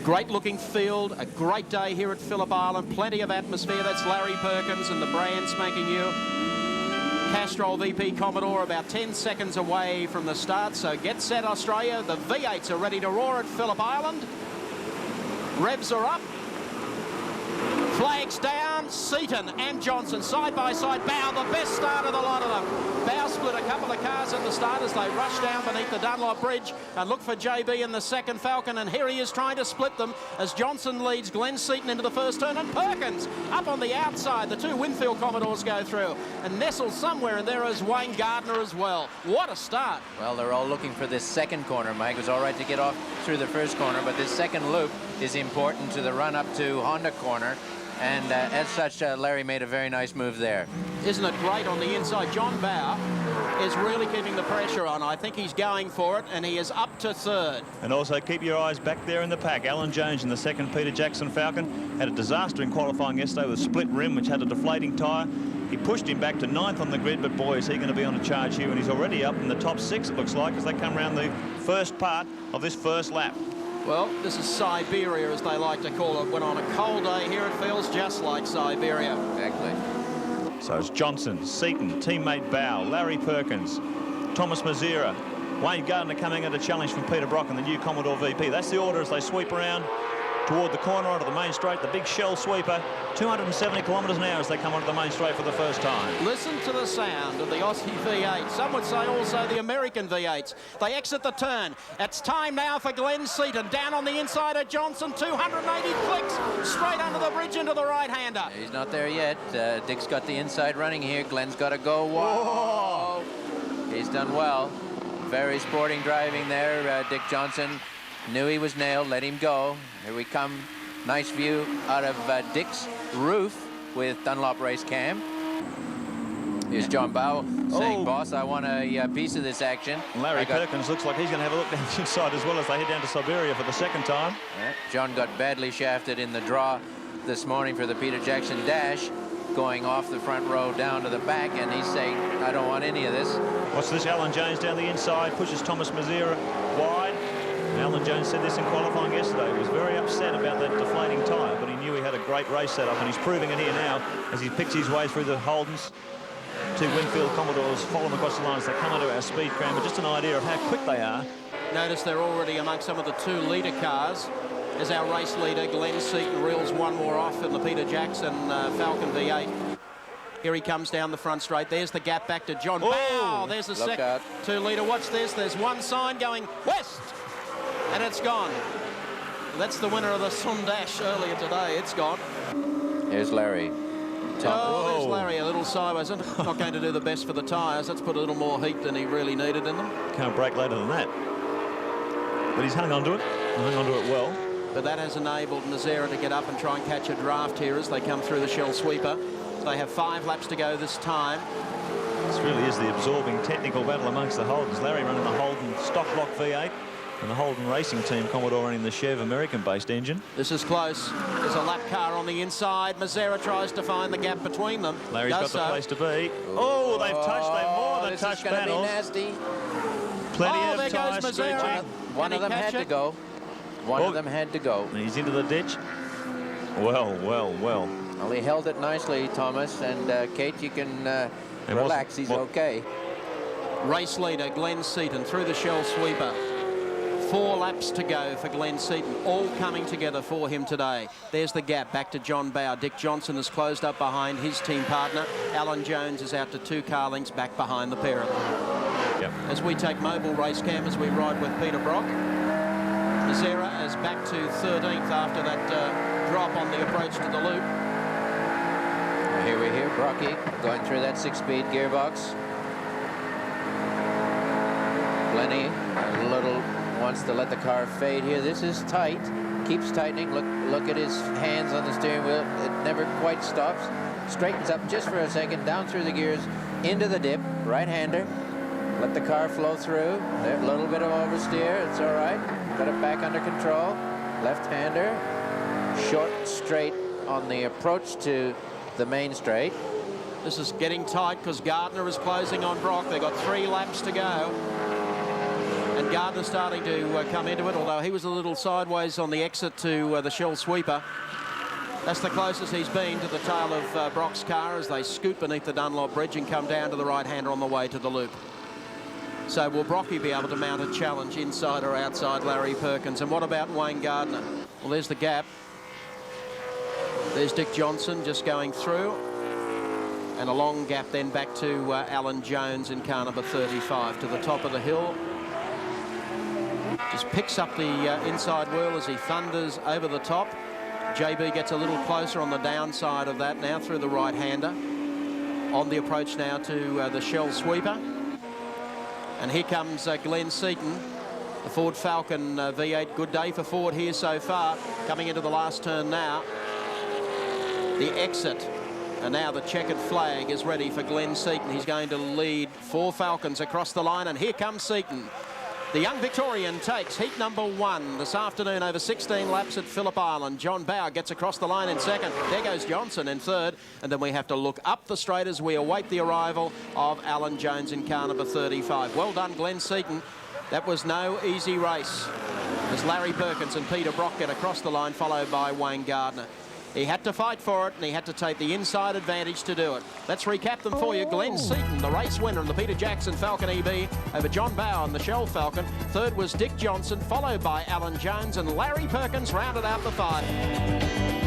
great looking field, a great day here at Phillip Island, plenty of atmosphere. That's Larry Perkins and the brand spanking new Castrol VP Commodore about 10 seconds away from the start. So get set, Australia. The V8s are ready to roar at Phillip Island. Revs are up. Flags down. Seaton and Johnson side by side. Bow, the best start of the lot of them. Bow split a couple of cars in the start as they rush down beneath the Dunlop Bridge and look for JB in the second Falcon. And here he is trying to split them as Johnson leads Glenn Seaton into the first turn. And Perkins up on the outside. The two Winfield Commodores go through. And nestled somewhere in there is Wayne Gardner as well. What a start. Well, they're all looking for this second corner, Mike. It was all right to get off through the first corner, but this second loop is important to the run up to Honda corner. And as such, Larry made a very nice move there. Isn't it great on the inside? John Bow is really keeping the pressure on. I think he's going for it, and he is up to third. And also keep your eyes back there in the pack. Alan Jones in the second Peter Jackson Falcon had a disaster in qualifying yesterday with a split rim, which had a deflating tyre. He pushed him back to 9th on the grid, but boy, is he going to be on a charge here, and he's already up in the top 6, it looks like, as they come around the first part of this first lap. Well, this is Siberia, as they like to call it. When on a cold day here, it feels just like Siberia. Exactly. So it's Johnson, Seaton, teammate Bow, Larry Perkins, Thomas Mazera, Wayne Gardner coming at a challenge from Peter Brock and the new Commodore VP. That's the order as they sweep around toward the corner onto the main straight. The big shell sweeper, 270 kilometres an hour as they come onto the main straight for the first time. Listen to the sound of the Aussie V8. Some would say also the American V8s. They exit the turn. It's time now for Glenn Seaton. Down on the inside of Johnson, 280 clicks straight under the bridge into the right-hander. He's not there yet. Dick's got the inside running here. Glenn's got to go. Whoa! He's done well. Very sporting driving there. Dick Johnson knew he was nailed. Let him go. Here we come. Nice view out of Dick's roof with Dunlop race cam. Here's John Bow saying, boss, I want a piece of this action. Larry Perkins looks like he's going to have a look down the inside as well as they head down to Siberia for the second time. Yeah. John got badly shafted in the draw this morning for the Peter Jackson Dash, going off the front row down to the back, and he's saying, I don't want any of this. What's this? Alan Jones down the inside, pushes Thomas Mazera wide. Alan Jones said this in qualifying yesterday. He was very upset about that deflating tyre, but he knew he had a great race set up, and he's proving it here now as he picks his way through the Holdens. Two Winfield Commodores follow them across the line as they come into our speed cram, but just an idea of how quick they are. Notice they're already amongst some of the 2-litre cars as our race leader, Glenn Seaton, reels one more off in the Peter Jackson Falcon V8. Here he comes down the front straight. There's the gap back to John Bow. There's the second 2-litre. Watch this. There's one sign going west. And it's gone. That's the winner of the Sundash earlier today. It's gone. Here's Larry. Oh, there's Larry, a little sideways. Not going to do the best for the tyres. Let's put a little more heat than he really needed in them. Can't break later than that. But he's hung on to it. Hung on to it well. But that has enabled Mazera to get up and try and catch a draft here as they come through the shell sweeper. They have 5 laps to go this time. This really is the absorbing technical battle amongst the Holdens. Larry running the Holden stock block V8. And the Holden Racing Team Commodore running the Chev American-based engine. This is close. There's a lap car on the inside. Mazera tries to find the gap between them. Larry's got the place to be. Oh, they've touched. They've more than touched battles. This is going to be nasty. Plenty of tyre stretching. One of them had to go. One of them had to go. He's into the ditch. Well, well, well. Well, he held it nicely, Thomas. And Kate, you can relax. He's okay. Race leader Glenn Seaton through the shell sweeper. 4 laps to go for Glenn Seaton, all coming together for him today. There's the gap back to John Bow. Dick Johnson has closed up behind his team partner. Alan Jones is out to 2 car lengths back behind the pair of them. Yep. As we take mobile race cam as we ride with Peter Brock. Mazera is back to 13th after that drop on the approach to the loop. Here we hear Brocky going through that 6-speed gearbox. Lenny, a little wants to let the car fade here. This is tight. Keeps tightening. Look at his hands on the steering wheel. It never quite stops. Straightens up just for a second. Down through the gears. Into the dip. Right-hander. Let the car flow through. There, a little bit of oversteer. It's all right. Got it back under control. Left-hander. Short straight on the approach to the main straight. This is getting tight because Gardner is closing on Brock. They've got 3 laps to go. And Gardner starting to come into it, although he was a little sideways on the exit to the Shell Sweeper. That's the closest he's been to the tail of Brock's car as they scoot beneath the Dunlop Bridge and come down to the right-hander on the way to the loop. So will Brocky be able to mount a challenge inside or outside Larry Perkins? And what about Wayne Gardner? Well, there's the gap. There's Dick Johnson just going through. And a long gap then back to Alan Jones in car number 35 to the top of the hill. Just picks up the inside wheel as he thunders over the top. JB gets a little closer on the downside of that now through the right-hander. On the approach now to the Shell Sweeper. And here comes Glenn Seaton, the Ford Falcon V8. Good day for Ford here so far. Coming into the last turn now. The exit. And now the checkered flag is ready for Glenn Seaton. He's going to lead 4 Falcons across the line. And here comes Seaton. The young Victorian takes heat number 1 this afternoon over 16 laps at Phillip Island. John Bauer gets across the line in second. There goes Johnson in third. And then we have to look up the straight as we await the arrival of Alan Jones in car number 35. Well done, Glenn Seaton. That was no easy race as Larry Perkins and Peter Brock get across the line, followed by Wayne Gardner. He had to fight for it, and he had to take the inside advantage to do it. Let's recap them for you. Glenn Seaton, the race winner in the Peter Jackson Falcon EB over John Bauer and the Shell Falcon. Third was Dick Johnson, followed by Alan Jones, and Larry Perkins rounded out the 5.